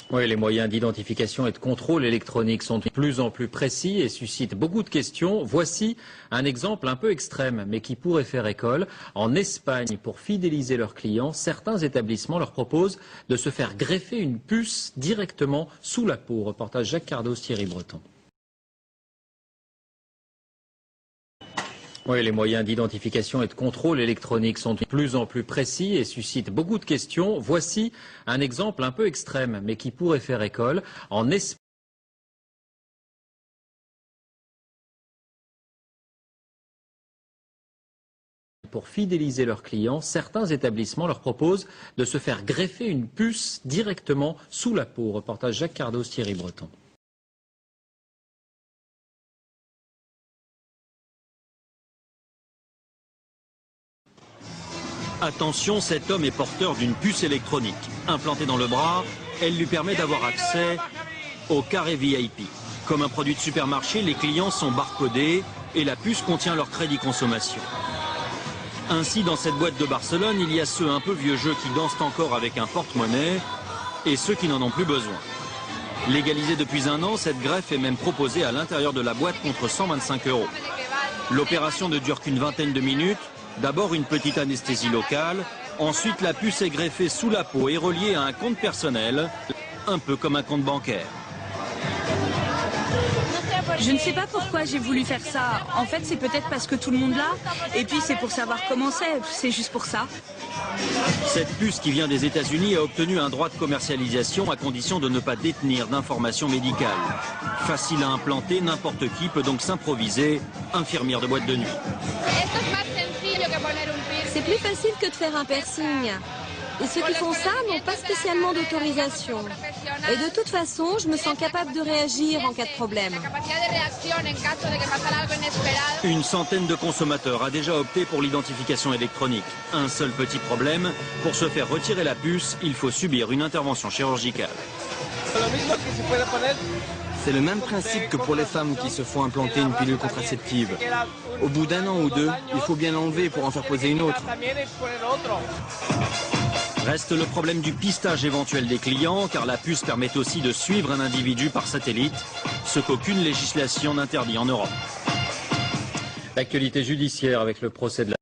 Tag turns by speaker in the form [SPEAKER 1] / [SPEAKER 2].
[SPEAKER 1] Oui, les moyens d'identification et de contrôle électronique sont de plus en plus précis et suscitent beaucoup de questions. Voici un exemple un peu extrême, mais qui pourrait faire école. En Espagne, pour fidéliser leurs clients, certains établissements leur proposent de se faire greffer une puce directement sous la peau. Reportage Jacques Cardos, Thierry Breton. Oui, les moyens d'identification et de contrôle électronique sont de plus en plus précis et suscitent beaucoup de questions. Voici un exemple un peu extrême, mais qui pourrait faire école. En Espagne, pour fidéliser leurs clients, certains établissements leur proposent de se faire greffer une puce directement sous la peau. Reportage Jacques Cardos, Thierry Breton.
[SPEAKER 2] Attention, cet homme est porteur d'une puce électronique. Implantée dans le bras, elle lui permet d'avoir accès au carré VIP. Comme un produit de supermarché, les clients sont barcodés et la puce contient leur crédit consommation. Ainsi, dans cette boîte de Barcelone, il y a ceux un peu vieux jeux qui dansent encore avec un porte-monnaie et ceux qui n'en ont plus besoin. Légalisée depuis un an, cette greffe est même proposée à l'intérieur de la boîte contre 125 €. L'opération ne dure qu'une vingtaine de minutes. D'abord une petite anesthésie locale, ensuite la puce est greffée sous la peau et reliée à un compte personnel, un peu comme un compte bancaire.
[SPEAKER 3] Je ne sais pas pourquoi j'ai voulu faire ça. En fait, c'est peut-être parce que tout le monde l'a. Et puis, c'est pour savoir comment c'est juste pour ça.
[SPEAKER 2] Cette puce qui vient des États-Unis a obtenu un droit de commercialisation à condition de ne pas détenir d'informations médicales. Facile à implanter, n'importe qui peut donc s'improviser infirmière de boîte de nuit.
[SPEAKER 4] C'est plus facile que de faire un piercing. Et ceux qui font ça n'ont pas spécialement d'autorisation. Et de toute façon, je me sens capable de réagir en cas de problème.
[SPEAKER 2] Une centaine de consommateurs a déjà opté pour l'identification électronique. Un seul petit problème, pour se faire retirer la puce, il faut subir une intervention chirurgicale.
[SPEAKER 5] C'est le même principe que pour les femmes qui se font implanter une pilule contraceptive. Au bout d'un an ou deux, il faut bien l'enlever pour en faire poser une autre.
[SPEAKER 2] Reste le problème du pistage éventuel des clients, car la puce permet aussi de suivre un individu par satellite, ce qu'aucune législation n'interdit en Europe.
[SPEAKER 1] L'actualité judiciaire avec le procès de la